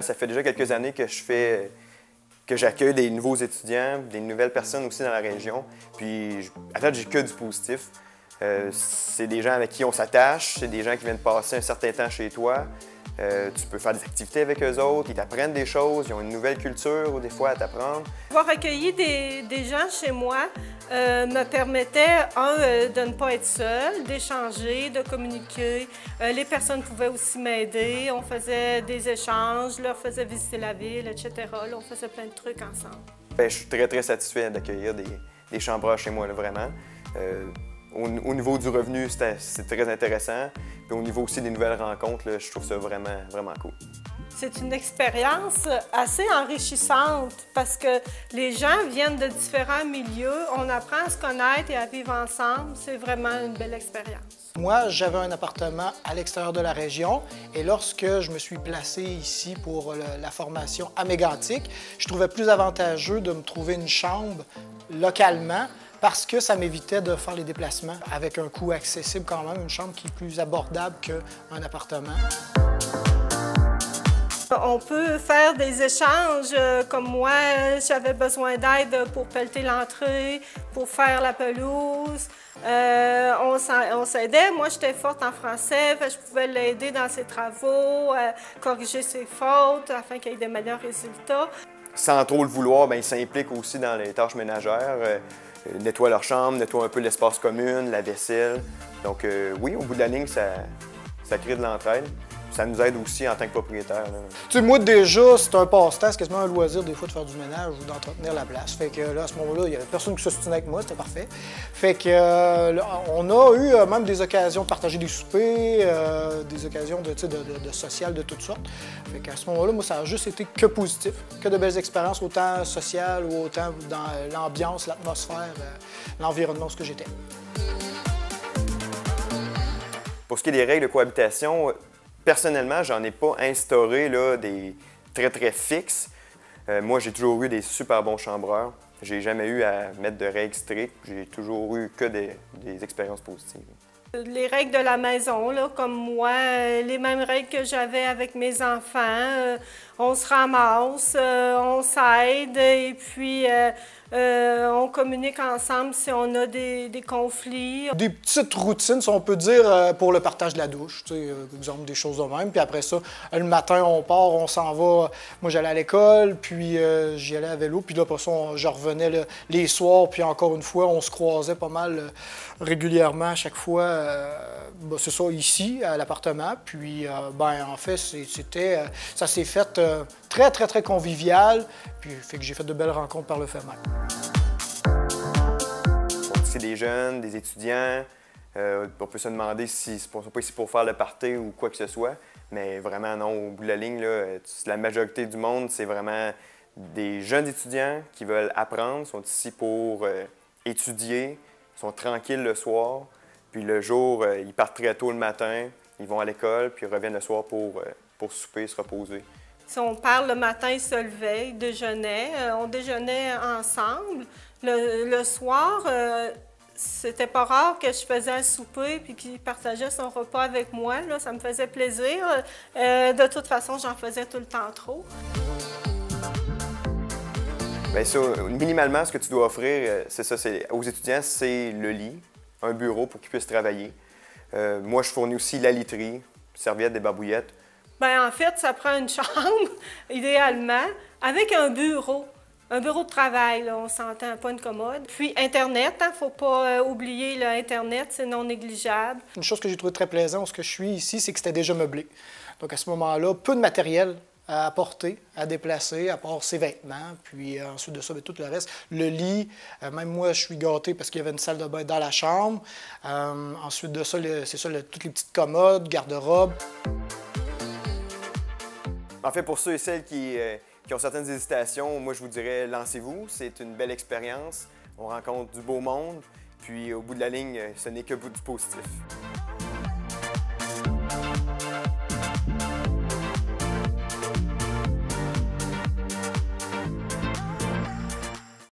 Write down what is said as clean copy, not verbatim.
Ça fait déjà quelques années que j'accueille des nouveaux étudiants, des nouvelles personnes aussi dans la région. Puis à date, j'ai que du positif. C'est des gens avec qui on s'attache, c'est des gens qui viennent passer un certain temps chez toi. Tu peux faire des activités avec eux autres, ils t'apprennent des choses, ils ont une nouvelle culture ou des fois à t'apprendre. Avoir accueilli des gens chez moi me permettait, de ne pas être seule, d'échanger, de communiquer. Les personnes pouvaient aussi m'aider, on faisait des échanges, je leur faisais visiter la ville, etc. Là, on faisait plein de trucs ensemble. Bien, je suis très, très satisfait d'accueillir des chambreurs chez moi, là, vraiment. Au niveau du revenu, c'est très intéressant. Puis au niveau aussi des nouvelles rencontres, là, je trouve ça vraiment, vraiment cool. C'est une expérience assez enrichissante parce que les gens viennent de différents milieux. On apprend à se connaître et à vivre ensemble. C'est vraiment une belle expérience. Moi, j'avais un appartement à l'extérieur de la région et lorsque je me suis placé ici pour la formation à Mégantic, je trouvais plus avantageux de me trouver une chambre localement parce que ça m'évitait de faire les déplacements avec un coût accessible quand même, une chambre qui est plus abordable qu'un appartement. On peut faire des échanges, comme moi, j'avais besoin d'aide pour pelleter l'entrée, pour faire la pelouse. On s'aidait. Moi, j'étais forte en français, je pouvais l'aider dans ses travaux, corriger ses fautes afin qu'il ait des meilleurs résultats. Sans trop le vouloir, bien, ils s'impliquent aussi dans les tâches ménagères. Nettoient leur chambre, nettoient un peu l'espace commun, la vaisselle. Donc oui, au bout de la ligne, ça crée de l'entraide. Ça nous aide aussi en tant que propriétaire. Tu sais, moi, déjà, c'est un passe-temps, c'est quasiment un loisir, des fois, de faire du ménage ou d'entretenir la place. Fait que là, à ce moment-là, il n'y avait personne qui s'ostinait avec moi, c'était parfait. Fait que on a eu même des occasions de partager des soupers, des occasions de social de toutes sortes. Fait qu'à ce moment-là, moi, ça a juste été que positif, que de belles expériences, autant sociales ou autant dans l'ambiance, l'atmosphère, l'environnement où j'étais. Pour ce qui est des règles de cohabitation, personnellement, j'en ai pas instauré là, des très fixes. Moi, j'ai toujours eu des super bons chambreurs. J'ai jamais eu à mettre de règles strictes. J'ai toujours eu que des expériences positives. Les règles de la maison, là, comme moi, les mêmes règles que j'avais avec mes enfants. On se ramasse, on s'aide et puis on communique ensemble si on a des conflits. Des petites routines, si on peut dire, pour le partage de la douche, tu sais, exemple, des choses de même. Puis après ça, le matin, on part, on s'en va. Moi, j'allais à l'école, puis j'y allais à vélo. Puis là, après ça, je revenais là, les soirs. Puis encore une fois, on se croisait pas mal régulièrement à chaque fois. C'est ça, ici, à l'appartement. Puis, ben, en fait, ça s'est fait très convivial. Puis, fait que j'ai fait de belles rencontres par le fait même. C'est des jeunes, des étudiants. On peut se demander s'ils ne sont pas ici pour faire le party ou quoi que ce soit. Mais vraiment, non, au bout de la ligne, là, la majorité du monde, c'est vraiment des jeunes étudiants qui veulent apprendre, sont ici pour étudier, sont tranquilles le soir. Puis le jour, ils partent très tôt le matin, ils vont à l'école, puis ils reviennent le soir pour souper, se reposer. Si on parle le matin, il se levait, il déjeunait, on déjeunait ensemble. Le soir, c'était pas rare que je faisais un souper puis qu'il partageait son repas avec moi. Là, ça me faisait plaisir. De toute façon, j'en faisais tout le temps trop. Bien ça, minimalement, ce que tu dois offrir, c'est ça, aux étudiants, c'est le lit, un bureau pour qu'ils puissent travailler. Moi, je fournis aussi la literie, serviettes, des barbouillettes. Bien, en fait, ça prend une chambre, idéalement, avec un bureau de travail, là, on s'entend, pas une commode. Puis Internet, il ne faut pas oublier l'Internet, c'est non négligeable. Une chose que j'ai trouvé très plaisante, ce que je suis ici, c'est que c'était déjà meublé. Donc à ce moment-là, peu de matériel à apporter, à déplacer, à part ses vêtements, puis ensuite de ça, bien, tout le reste. Le lit, même moi, je suis gâté parce qu'il y avait une salle de bain dans la chambre. Ensuite de ça, c'est ça, toutes les petites commodes, garde-robe. En fait, pour ceux et celles qui ont certaines hésitations, moi, je vous dirais, lancez-vous. C'est une belle expérience. On rencontre du beau monde. Puis, au bout de la ligne, ce n'est que du positif.